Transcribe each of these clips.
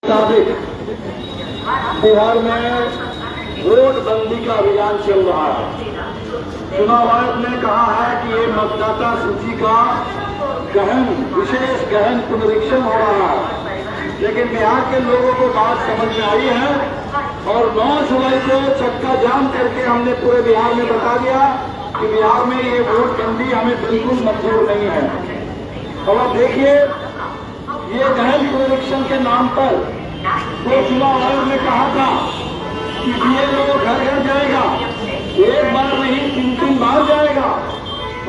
मुताबिक बिहार में वोटबंदी का अभियान चल रहा है। चुनाव आयोग ने कहा है कि ये मतदाता सूची का विशेष गहन पुनरीक्षण हो रहा है, लेकिन बिहार के लोगों को बात समझ में आई है और 9 जुलाई को चक्का जाम करके हमने पूरे बिहार में बता दिया कि बिहार में ये वोटबंदी हमें बिल्कुल मंजूर नहीं है। और अब देखिए, ये गहन पुनरीक्षण के नाम पर तो चुनाव आयोग ने कहा था कि बीएलओ घर घर जाएगा, एक बार नहीं 3-3 बार जाएगा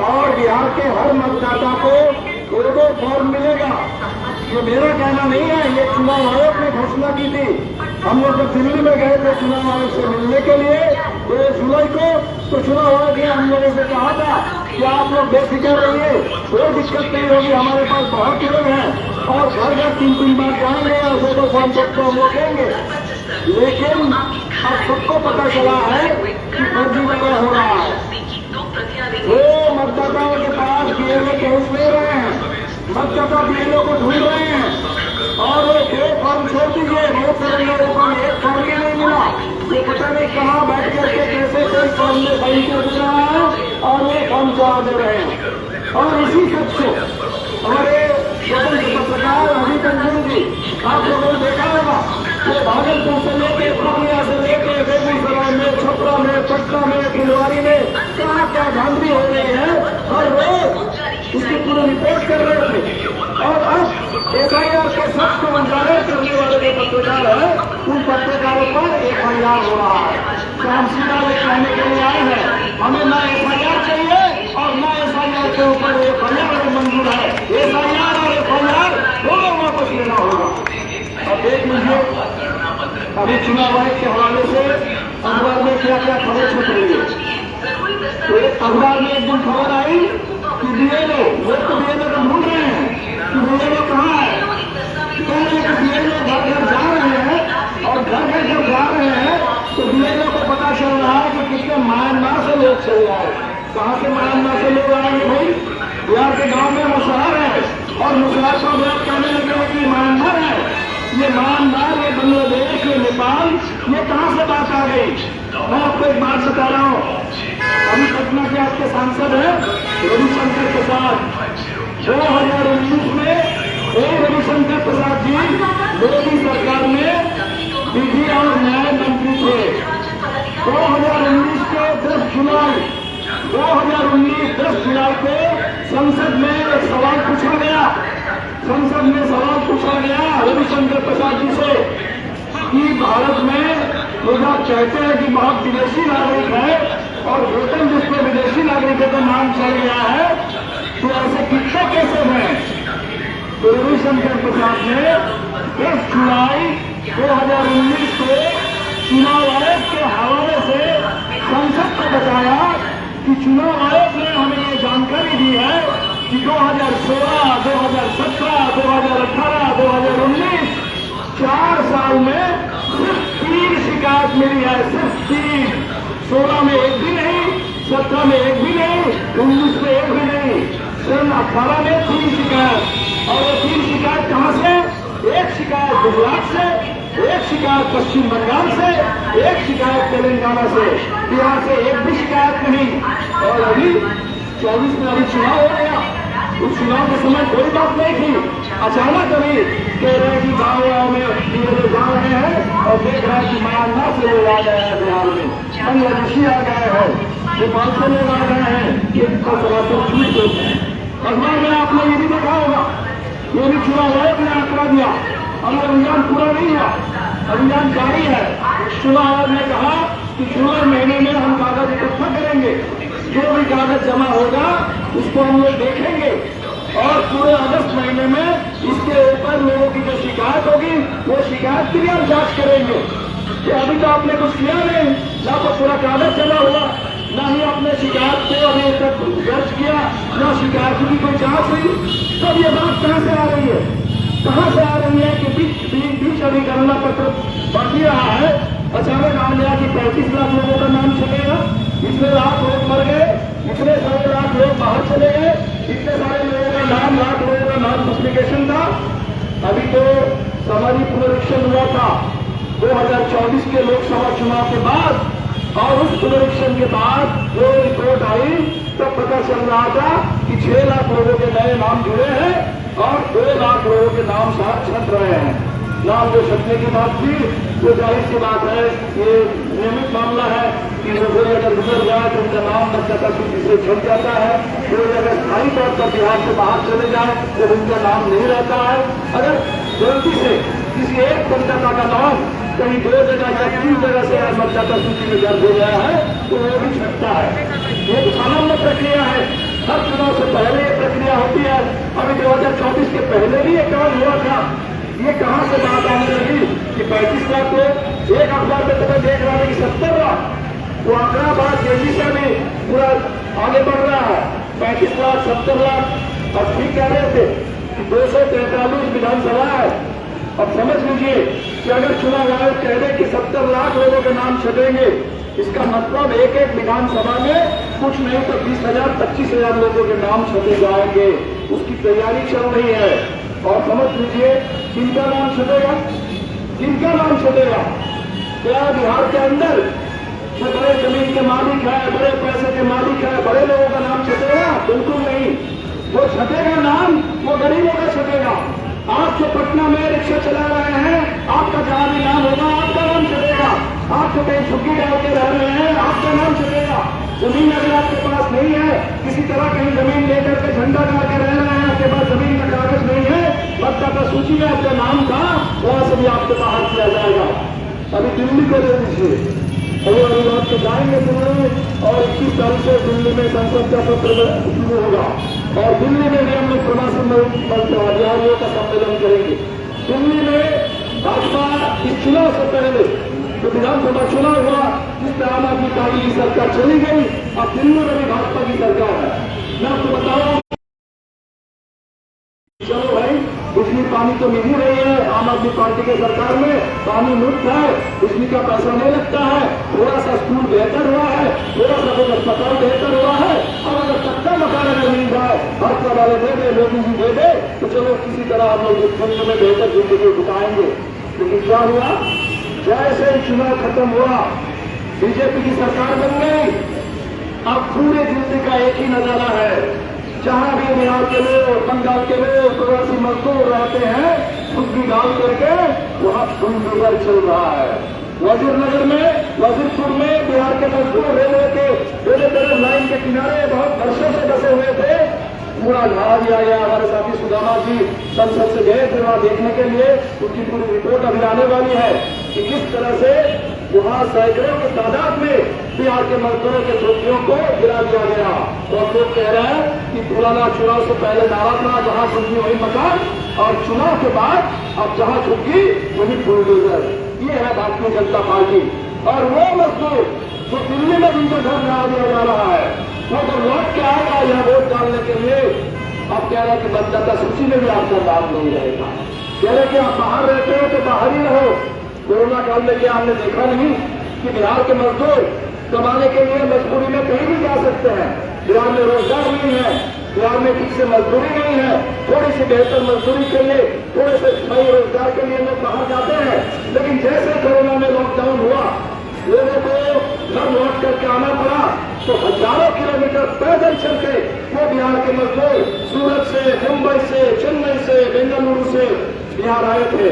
और बिहार के हर मतदाता को 2-2 फॉर्म मिलेगा। ये मेरा कहना नहीं है, ये चुनाव आयोग ने घोषणा की थी। हम लोग जब दिल्ली में गए थे चुनाव आयोग से मिलने के लिए 2 जुलाई को, तो चुनाव आयोग ने हम लोगों से कहा था कि आप लोग बेफिक्र रहिए, कोई दिक्कत नहीं होगी, हमारे पास बहुत लोग हैं और घर घर 3-3 बार जाएंगे और 2-2 फॉर्म सबको हम लोग देंगे। लेकिन अब सबको पता चला है कि फर्जीवाड़ा हो रहा है। वो मतदाताओं के पास बीएलओ पहुंच नहीं रहे हैं, मतदाता बीएलओ को ढूंढ रहे हैं और वो 2 फॉर्म छोड़ दीजिए, बहुत सारे लोगों को 1 फॉर्म भी नहीं मिला। ये पता नहीं कहाँ बैठ करके कैसे कोई फॉर्म में साइन कर दे रहा है और वो फॉर्म चढ़ा दे रहे हैं। और इसी सच को हमारे स्वतंत्र पत्रकार अमित रंजन जी, आप लोगों ने देखा होगा, वो भागलपुर से लेके पूर्णिया से लेके बेगूसराय में, छपरा में, पटना में, फुलवारी में कहाँ क्या धांधली हो रही है और वो उसकी पूरी रिपोर्ट कर रहे थे। और अब एफआईआर के सच को उजागर करने वाले जो पत्रकार है, उन पत्रकारों पर एफआईआर हो रहा है। तो हम सीधा कहने के लिए आए हैं, हमें ना एफआईआर चाहिए और ना एफआईआर के ऊपर एफआईआर मंजूर है। एफआईआर और एफआईआर दोनों वापस लेना होगा। अब देख लीजिए, अभी चुनाव आयोग के हवाले से अखबार में क्या क्या खबर छप रही है। तो एक अखबार में एक दिन खबर आई कि बीएलओ, लोग तो बीएलओ को ढूंढ रहे हैं कि बीएलओ कहाँ है। कह रहे कि बीएलओ घर घर जा रहे हैं और घर घर जब जा रहे हैं तो बीएलओ को पता चल रहा है कि कितने म्यांमार से लोग चले आए। कहाँ से म्यांमार से लोग आएंगे भाई? बिहार के गाँव में मुसहर है और मुसहर को लोग कहने लगे कि म्यांमार है। ये म्यांमार, ये बांग्लादेश, ये नेपाल, ये कहाँ से बात आ गई? मैं आपको एक बात बता रहा हूँ, अभी पटना के आपके सांसद हैं रविशंकर प्रसाद। 2019 में रविशंकर प्रसाद जी मोदी सरकार में विधि और न्याय मंत्री थे। 2019 के 10 जुलाई को संसद में एक सवाल पूछा गया। संसद में सवाल पूछा गया रविशंकर प्रसाद जी से कि भारत में लोग कहते हैं कि बहुत विदेशी नागरिक है और वोटर लिस्ट में विदेशी नागरिकों का नाम चल गया है, तो ऐसे कितने केसेस हैं? तो रविशंकर प्रसाद ने 10 जुलाई 2019 को चुनाव आयोग के हवाले से संसद को बताया कि चुनाव आयोग ने हमें ये जानकारी दी है कि 2016, 2017, 2018, 2019 4 साल में सिर्फ 3 शिकायत मिली है, सिर्फ 3। 16 में एक भी नहीं, 17 में एक भी नहीं, 19 में एक भी नहीं, सन 18 में 3 शिकायत। और वो 3 शिकायत कहाँ से? एक शिकायत गुजरात से, एक शिकायत पश्चिम बंगाल से, एक शिकायत तेलंगाना से, बिहार से एक भी शिकायत नहीं। और अभी 24 में अभी चुनाव हो गया, उस चुनाव के समय कोई बात नहीं थी। अचानक अभी कह रहे हैं कि गाँव में बीएलओ जा रहे हैं और देख रहे हैं कि म्यांमार से लोग आ गए हैं, बिहार में बांग्लादेशी आ गए हैं, नेपाल से लोग आ गए हैं। ये सरासर झूठ बोलते हैं। अखबार में आपने ये भी देखा होगा, ये भी चुनाव आयोग ने आंकड़ा दिया। अब अभियान पूरा नहीं हुआ, अभियान जारी है। चुनाव आयोग ने कहा कि जुलाई महीने में हम कागज इकट्ठा करेंगे, जो भी कागज जमा होगा उसको हम लोग देखेंगे और पूरे अगस्त महीने में इसके ऊपर लोगों की जो शिकायत होगी वो शिकायत की भी हम जांच करेंगे। कि अभी तो आपने कुछ किया नहीं, ना तो पूरा कागज जमा हुआ, ना ही आपने शिकायत को अभी तक दर्ज किया, ना शिकायत की कोई जांच हुई। तब ये बात कहाँ से आ रही है? कहाँ से आ रही है कि बीच अभी गणना पत्र बाकी रहा है, अचानक आ गया कि 35 लाख लोगों का नाम चलेगा, इतने लाख लोग मर गए, इतने सारे लाख लोग बाहर चले गए, इतने सारे लोगों का नाम, लाख लोगों का नाम डुप्लीकेशन था। अभी तो सामाजिक पुनरीक्षण हुआ था 2024 के लोकसभा चुनाव के बाद, और उस पुनरीक्षण के बाद जो रिपोर्ट आई तब पता चल रहा था कि 6 लाख लोगों के नए नाम जुड़े हैं और 2 लाख लोगों के नाम साथ छट रहे हैं। नाम जो छटने की बात थी तो जाहिर सी बात है, ये नियमित मामला है कि कोई अगर गुजर जाए तो उनका नाम मतदाता सूची से छट जाता है। कोई अगर स्थायी तौर पर बिहार से बाहर चले जाए तो उनका नाम नहीं रहता है। अगर गलती से किसी एक मतदाता का नाम कहीं 2 जगह या 3 जगह से मतदाता सूची में दर्ज हो गया है तो वो भी छटता है। ये सामान्य प्रक्रिया है, हर चुनाव से पहले ये प्रक्रिया होती है। अभी 2024 के पहले भी ये काम हुआ था। ये कहां से बात आने लगी कि 35 लाख लोग, एक अखबार में तो देख रहा है कि 70 लाख, वो आंकड़ा बात तेजी से भी पूरा आगे बढ़ रहा है। 35 लाख 70 लाख और ठीक कह रहे थे कि 243 विधानसभा है। अब समझ लीजिए कि अगर चुनाव आयोग कह रहे कि 70 लाख लोगों के नाम छटेंगे, इसका मतलब एक एक विधानसभा में कुछ नहीं तो 20,000 25,000 लोगों के नाम छटे जाएंगे। उसकी तैयारी चल रही है। और समझ लीजिए किनका नाम छटेगा, किनका नाम छटेगा। क्या बिहार के अंदर जो बड़े जमीन के मालिक है, बड़े पैसे के मालिक है, बड़े लोगों का नाम छटेगा? बिल्कुल नहीं। वो छटेगा नाम वो गरीबों का छटेगा। आप जो पटना में रिक्शा चला रहे हैं, आपका जहां भी नाम होगा आपका नाम छटेगा। आप जो कहीं झुग्गी डाल के रह रहे हैं आपका नाम छटेगा। जमीन अगर आपके पास नहीं है, किसी तरह कहीं जमीन लेकर के झंडा डाल के रह रहे हैं, आपके पास जमीन का कागज नहीं है, मतदाता सूची में आपका नाम था, वहां से भी आपको बाहर किया जाएगा। अभी दिल्ली को ले लीजिए, अभी के जाएंगे दिल्ली और 21 तारीख से दिल्ली में संसद का सत्र शुरू होगा और दिल्ली में भी हम लोग प्रवासी बिहारियों का सम्मेलन करेंगे। दिल्ली में भाजपा इस चुनाव से पहले जो विधानसभा चुनाव हुआ जिसमें आम आदमी पार्टी की सरकार चली गई, अब दिल्ली में भी भाजपा की सरकार है। मैं आपको बताऊं, चलो भाई बिजली पानी तो मिल ही रही है, आम आदमी पार्टी के सरकार में पानी मुफ्त है, बिजली का पैसा नहीं लगता है, थोड़ा सा स्कूल बेहतर हुआ है, थोड़ा सा कुछ अस्पताल बेहतर हुआ है। और अगर कच्चा मकान अगर मिल जाए, हर वाले दे दे, मोदी जी दे दे, तो चलो किसी तरह हम लोग जिंदगी में बेहतर जिंदगी बिताएंगे। लेकिन क्या हुआ, जैसे ही चुनाव खत्म हुआ बीजेपी की सरकार बन गई। अब पूरे दिल्ली का एक ही नजारा है, जहां भी बिहार के लोग, बंगाल के लोग, प्रवासी मजदूर रहते हैं, छुट्टी डाल करके वहां धूमधाम चल रहा है। वजीरनगर में, वजीरपुर में बिहार के मजदूर रेलवे के रेलवे लाइन के किनारे बहुत वर्षों से बसे हुए थे। पूरा जहाज आया, हमारे साथी सुदामा जी संसद से गए थे वहां देखने के लिए। उनकी पूरी रिपोर्ट अभी आने वाली है कि किस तरह से वहां सैकड़ों की तादाद में बिहार के मजदूरों के झोंपड़ियों को गिरा दिया गया। और लोग कह रहे हैं कि पुराना चुनाव से पहले नारा था जहां झुग्गी वही मकान, और चुनाव के बाद अब जहां झुग्गी वही बुलडोजर। ये है भारतीय जनता पार्टी। और वो मजदूर जो दिल्ली में जिनको घर ला दिया जा रहा है, वो तो लौट के आएगा यहाँ वोट डालने के लिए। अब कह रहे हैं कि मतदाता सूची में भी आपका नाम नहीं रहेगा। कह रहे कि आप बाहर रहते हो तो बाहर ही रहो। कोरोना काल में क्या हमने देखा नहीं कि बिहार के मजदूर कमाने के लिए मजबूरी में कहीं भी जा सकते हैं। बिहार में रोजगार नहीं है, बिहार में ठीक से मजदूरी नहीं है। थोड़ी सी बेहतर मजदूरी के लिए, थोड़े से स्थायी रोजगार के लिए लोग बाहर जाते हैं। लेकिन जैसे कोरोना में लॉकडाउन हुआ, लोगों को घर लौट करके आना पड़ा, तो हजारों किलोमीटर पैदल चल के वो बिहार के मजदूर सूरत से, मुंबई से, चेन्नई से, बेंगलुरु से बिहार आए थे।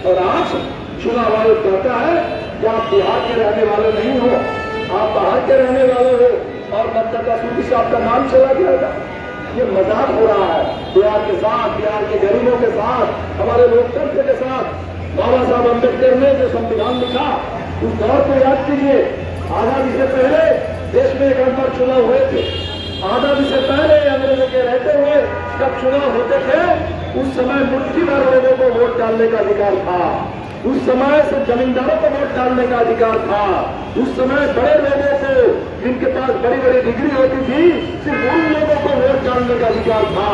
और आज चुनाव आयोग कहता है कि आप बिहार के रहने वाले नहीं हो, आप बाहर के रहने वाले हो और मतदाता सूची से आपका नाम चला जाएगा। ये मजाक हो रहा है बिहार के साथ, बिहार के गरीबों के साथ, हमारे लोकतंत्र के साथ। बाबा साहब अम्बेडकर ने जो संविधान लिखा उस दौर को याद कीजिए। आजादी से पहले देश में 1 बार चुनाव हुए थे। आजादी से पहले अंग्रेजों के रहते हुए जब चुनाव होते थे, उस समय मुट्ठी भर लोगों को वोट डालने का अधिकार था। उस समय से जमींदारों को वोट डालने का अधिकार था। उस समय बड़े लोगों को, जिनके पास बड़ी बड़ी डिग्री होती थी, सिर्फ उन लोगों को वोट डालने का अधिकार था।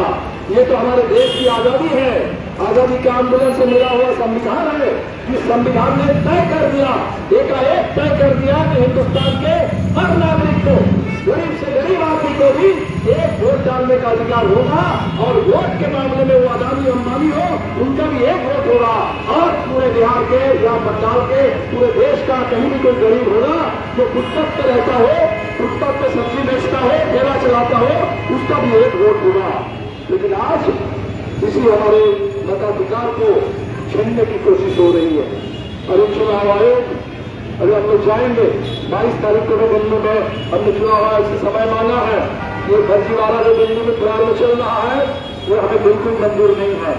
ये तो हमारे देश की आजादी है, आजादी के आंदोलन से मिला हुआ संविधान है। जिस संविधान ने तय कर दिया, एकाएक तय कर दिया कि हिंदुस्तान के हर नागरिक को, गरीब से गरीब आदमी को भी एक वोट डालने का अधिकार होगा और वोट के मामले में वो अदानी अंबानी हो उनका भी एक वोट होगा। और पूरे बिहार के या बंगाल के पूरे देश का कहीं भी कोई गरीब होगा जो फुटपाथ पे रहता हो, फुटपाथ पे सब्जी बेचता हो, ठेला चलाता हो, उसका भी एक वोट होगा। लेकिन आज इसी हमारे मताधिकार को छीनने की कोशिश हो रही है। और चुनाव आयोग अभी हम लोग जाएंगे 22 तारीख को दिल्ली में, हमने चुनाव आयोग से समय मांगा है। ये फर्जीवाड़ा जो दिल्ली में बिहार में चल रहा है वो हमें बिल्कुल मंजूर नहीं है।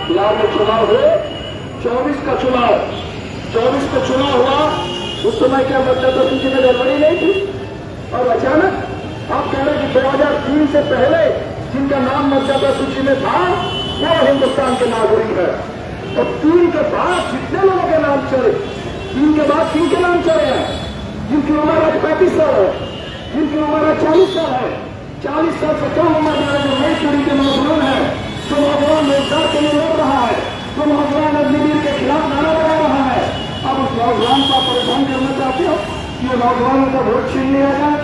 बिहार में चुनाव हो 24 का चुनाव, 24 का चुनाव हुआ, उस समय क्या मतदाता सूची में गड़बड़ी नहीं थी और अचानक आप कह रहे हैं कि 2003 से पहले जिनका नाम मतदाता सूची में था वो हिंदुस्तान के नागरिक है। और 3 के बाद जितने लोगों के नाम चले, 3 के बाद किनके नाम चले हैं? जिनकी उम्र आज 35 साल है, जिनकी उम्र आज 40 साल है, 40 साल से कम उम्र वाले जो नई पीढ़ी के नौजवान है, जो नौजवान रोजगार के लिए लड़ रहा है, जो नौजवान अग्निवीर के खिलाफ नारा लगा रहा है, अब उस नौजवान को परेशान करना चाहते हो कि ये नौजवानों का वोट छीन लिया जाए?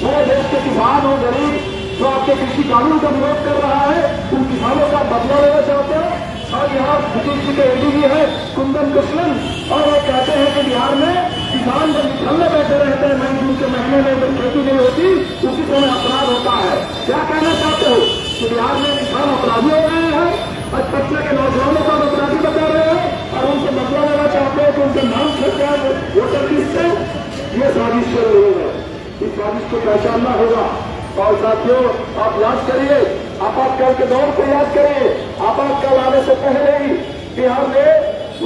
पूरे देश के किसान और गरीब जो आपके कृषि कानून का विरोध कर रहा है, उन किसानों का बदला लेना चाहते हो? और यहाँ ब्रिटिश जी के एडीजी है कुंदन कृष्णन, और वो कहते हैं कि बिहार में किसान जब निकलने बैठे रहते हैं मई जून के महीने में, जब खेती नहीं होती उसी समय अपराध होता है। क्या कहना चाहते हो कि बिहार में किसान अपराधी हो रहे हैं? आज पटना के नौजवानों का अपराधी बता रहे हैं और उनसे बदला लेना चाहते हैं कि उनके नाम छट जाए वोटर लिस्ट से। ये साजिश चल रही है, इस साजिश को पहचानना होगा। और साथियों, आप याद करिए, आपातकाल के दौर को याद करिए। आपातकाल आने से पहले ही बिहार ने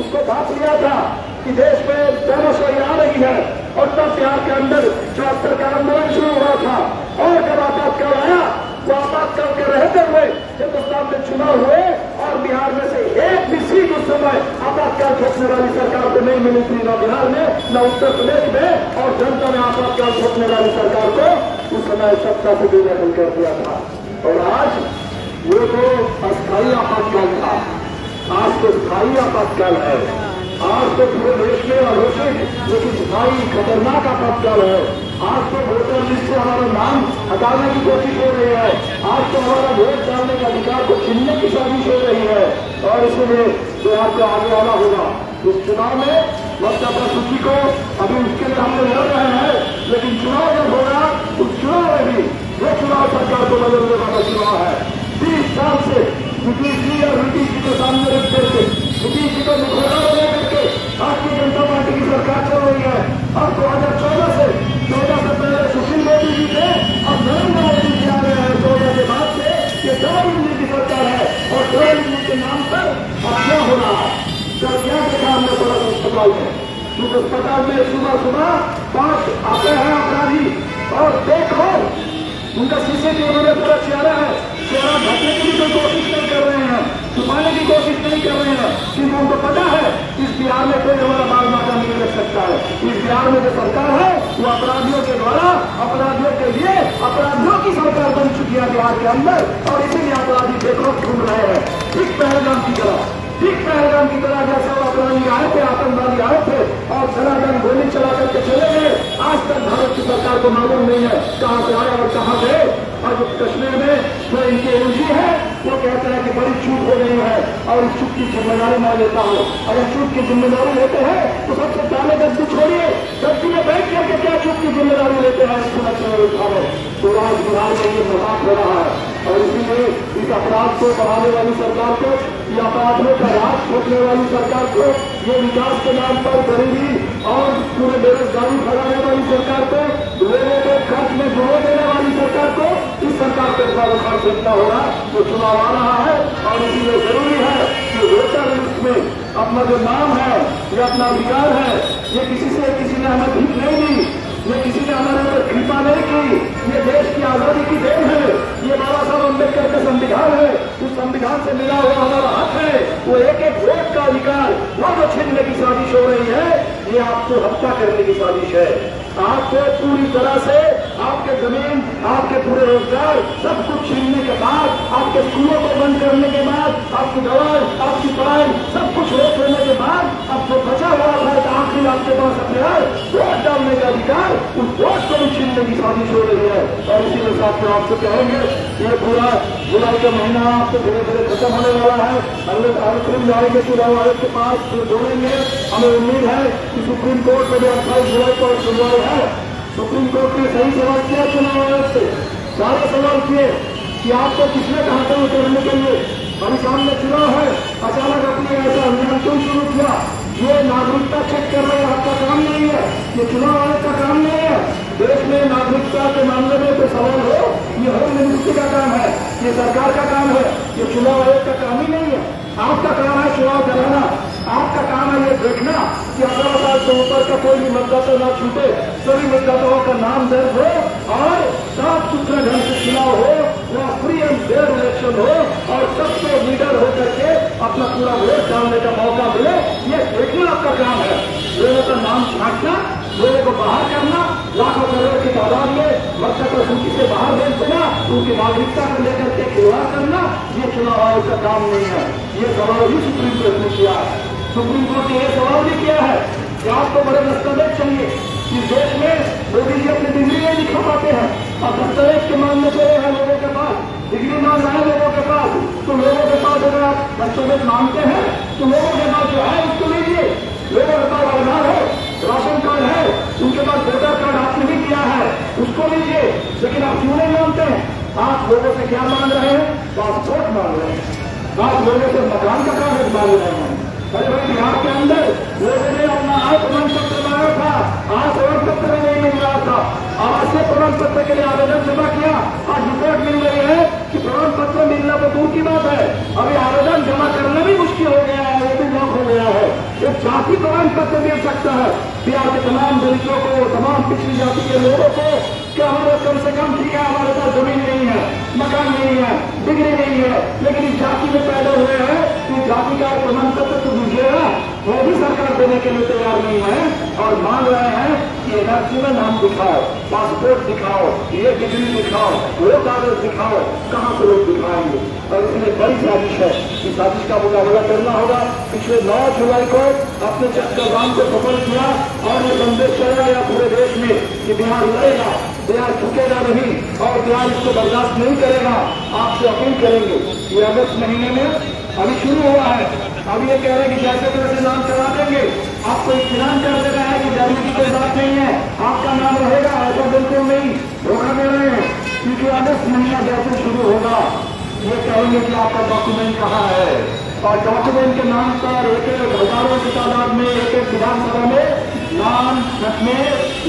उसको बात लिया था कि देश में बेरोजगारी आ रही है और तब बिहार के अंदर 74 का आंदोलन शुरू हुआ था। और जब आपातकाल आया तो आपातकाल के रहते हुए हिंदुस्तान में चुनाव हुए और बिहार में से एक भी सीट उस समय आपातकाल छोड़ने वाली सरकार को नहीं मिली थी, न बिहार में न उत्तर प्रदेश में। और जनता ने आपातकाल छोड़ने वाली सरकार को उस समय सत्ता से बेदखल कर दिया था। और आज वो तो अस्थायी आपातकाल था, आज तो स्थायी आपातकाल है। आज तो पूरे देश में अघोषित लेकिन स्थायी खतरनाक आपातकाल है। आज तो वोटर लिस्ट से हमारा नाम हटाने की कोशिश हो रही है, आज तो हमारा वोट डालने का अधिकार को छीनने की साजिश हो रही है। और इसलिए जो आपको आगे आना होगा इस चुनाव में मतदाता सूची को, अभी उसके लिए हम लोग लड़ रहे हैं, लेकिन चुनाव जब होगा उस चुनाव में भी वो चुनाव सरकार को बदलने वाला चुनाव है। 30 साल से नीतीश जी और नीतीश जी को सामने रख करके, नीतीश जी को मुखौटा बना करके भारतीय जनता पार्टी की सरकार चल रही है। अब 2014 से पहले सुशील मोदी जी थे, अब नरेंद्र मोदी जी आ रहे हैं 14 के बाद से। ये डबल इंजन की सरकार है और डबल इंजन के नाम पर अब क्या हो रहा है? जब क्या देखा हमने बड़ा अस्पताल में, क्योंकि अस्पताल में सुबह सुबह 5 आते हैं अपराधी और देखो उनका सीसीटीवी में पूरा चेहरा है, चेहरा ढकने की भी कोई कोशिश नहीं कर रहे हैं, छुपाने की कोशिश नहीं कर रहे हैं, क्योंकि उनको पता है इस बिहार में कोई हमारा बाल माता नहीं रख सकता है। इस बिहार में जो सरकार है वो अपराधियों के द्वारा, अपराधियों के लिए अपराधियों की सरकार बन चुकी है बिहार के अंदर। और इसीलिए अपराधी देखो घूम रहे हैं ठीक पहलगाम की तरह, ठीक पहलगाम की तरह। जैसे अपराधी आए थे, आतंकवादी आए थे और धनाधन गोली चला करके चले गए। आज तक भारत की सरकार को मालूम नहीं है कहां से आए और कहां गए। और जो कश्मीर में जो इनके एलजी है वो कहते हैं कि बड़ी चूक हो गई है और इस चूक की जिम्मेदारी मैं लेता हूं। अगर चूक की जिम्मेदारी लेते हैं तो सबसे पहले गद्दी छोड़िए, गद्दी में बैठ करके क्या चूक की जिम्मेदारी लेते हैं इसको लक्ष्य उठाओ। तो आज बिहार में ये मजाक हो रहा है और इसीलिए इस अपराध को बढ़ाने वाली सरकार को, ये अपराधियों का राज छोड़ने वाली सरकार को, ये विकास के नाम पर गरीबी और पूरे बेरोजगारी फैलाने वाली सरकार को, लोगों को खर्च में जोड़ देने वाली सरकार को, इस सरकार को उखाड़ फेंकना होगा। तो चुनाव आ रहा है और इसीलिए जरूरी है कि वोटर लिस्ट में अपना जो नाम है, ये अपना अधिकार है, ये किसी ने हमें भीख नहीं दी, ये किसी ने हमारे ऊपर कृपा नहीं की, ये देश की आजादी की देन है, ये बाबा साहब अम्बेडकर का संविधान है, उस संविधान से मिला हुआ हमारा हक है। वो एक एक वोट का अधिकार वो जो छीनने की साजिश हो रही है, ये आपको हत्या करने की साजिश है। आपको पूरी तरह से आपके जमीन, आपके पूरे रोजगार सब कुछ छीनने के बाद, आपके स्कूलों को बंद करने के बाद, आपकी दवाई, आपकी पढ़ाई सब कुछ रोक लेने के बाद, अब जो बचा हुआ था आखिरी आपके जमा सकते हैं, वोट डालने का अधिकार उस वोट को भी छीनने की साजिश हो रही है। और इसी के साथ में आपसे कहेंगे ये पूरा जुलाई का महीना आपको धीरे धीरे खत्म होने वाला है। अगले कार्यक्रम जाएंगे चुनाव आयोग के पास, फिर जोड़ेंगे। हमें उम्मीद है कि सुप्रीम कोर्ट में भी 28 जुलाई को सुनवाई है। सुप्रीम कोर्ट ने सही सवाल किया चुनाव आयोग से, सारे सवाल किए कि आपको किसने कहा था उतरने के लिए, अभी सामने चुनाव है, अचानक अपने ऐसा अभियान क्यों शुरू किया? ये नागरिकता चेक कर रहे आपका काम नहीं है, ये चुनाव आयोग का काम नहीं है। देश में नागरिकता के मामले में कोई सवाल हो, ये होम मिनिस्ट्री का काम है, ये सरकार का काम है, ये चुनाव आयोग का काम ही नहीं है। आपका काम है चुनाव कराना, आपका काम है ये देखना कि 18 साल से ऊपर का कोई भी मतदाता ना छूटे, सभी मतदाताओं का नाम दर्ज हो और साफ सुथरा ढंग से चुनाव हो, वहाँ फ्री एंड फेयर इलेक्शन हो और सबको लीडर होकर के अपना पूरा वोट डालने का मौका मिले, ये देखना आपका काम है। लोगों का नाम छांटना, लोगों को बाहर करना, लाखों करोड़ की तादाद में मतदाता सूची से बाहर भेज देना, उनकी नागरिकता को लेकर के खिलवाड़ करना, ये चुनाव आयोग का काम नहीं है। ये सवाल भी सुप्रीम कोर्ट ने किया है। सुप्रीम कोर्ट ने यह सवाल भी किया है कि आपको बड़े दस्तावेज चाहिए। इस देश में मोदी जी अपनी डिग्री नहीं दिखा पाते हैं और दस्तावेज के मामले से हैं लोगों के पास, डिग्री मांग रहे हैं लोगों के पास, तो लोगों के पास अगर आप दस्तावेज मांगते हैं तो लोगों के पास जो है उसको लीजिए। लोगों के पास आधार है, राशन कार्ड है, उनके पास वोटर कार्ड आपने भी दिया है, उसको लीजिए। लेकिन आप क्यों नहीं मांगते हैं? आप लोगों से क्या मांग रहे हैं? पासपोर्ट मांग रहे हैं, आप लोगों से मकान का कागज मांग रहे हैं। अरे भाई बिहार के अंदर लोगों ने अपना आय प्रमाण पत्र मांगा था, आय प्रमाण पत्र नहीं मिल रहा था, आवासीय प्रमाण पत्र के लिए आवेदन जमा किया, आज रिपोर्ट मिल रही है कि प्रमाण पत्र मिलना तो दूर की बात है, अभी आवेदन जमा करना भी मुश्किल हो गया है, वो भी ब्लॉक हो गया है। एक जाति प्रमाण पत्र मिल सकता है बिहार के तमाम दलितों को, तमाम पिछड़ी जाति के लोगों को, क्या हमारे कम से कम ठीक है हमारे पास जमीन नहीं है, मकान नहीं है, डिग्री नहीं है, लेकिन इस जाति में पैदा हुए हैं, इस जाति का प्रमाण पत्र तो दीजिएगा, वो भी सरकार देने के लिए तैयार नहीं है और मांग रहे हैं कि एनआरसी में नाम दिखाओ, पासपोर्ट दिखाओ, ये डिग्री दिखाओ, वो कागज दिखाओ, कहाँ से लोग दिखाएंगे? और इसलिए बड़ी साजिश है, इस साजिश का मुकाबला करना होगा। पिछले 9 जुलाई को अपने चक्रवाम को सफल किया और ये संदेश चला गया पूरे देश में कि बिहार लड़ेगा, बिहार झुकेगा नहीं और बिहार इसको बर्दाश्त नहीं करेगा। आपसे अपील करेंगे ये अगस्त महीने में अभी शुरू हुआ है, अभी ये कह रहे हैं कि जैसे तैसे नाम चला देंगे, आपको इत्मीनान कर देना है कि डरने की कोई बात नहीं है, आपका नाम रहेगा, ऐसा बिल्कुल नहीं। धोखा दे रहे हैं क्योंकि अगस्त महीना जैसे शुरू होगा ये कहेंगे कि आपका डॉक्यूमेंट कहाँ है, और डॉक्यूमेंट के नाम पर एक एक हजारों की तादाद में एक एक विधानसभा में नाम रखने,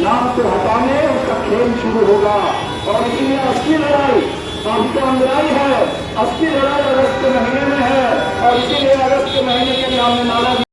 नाम को हटाने उसका खेल शुरू होगा। और इसीलिए असली लड़ाई अभी तो लड़ाई है, असली लड़ाई अगस्त के महीने में है और इसीलिए अगस्त के महीने के लिए हमने नारा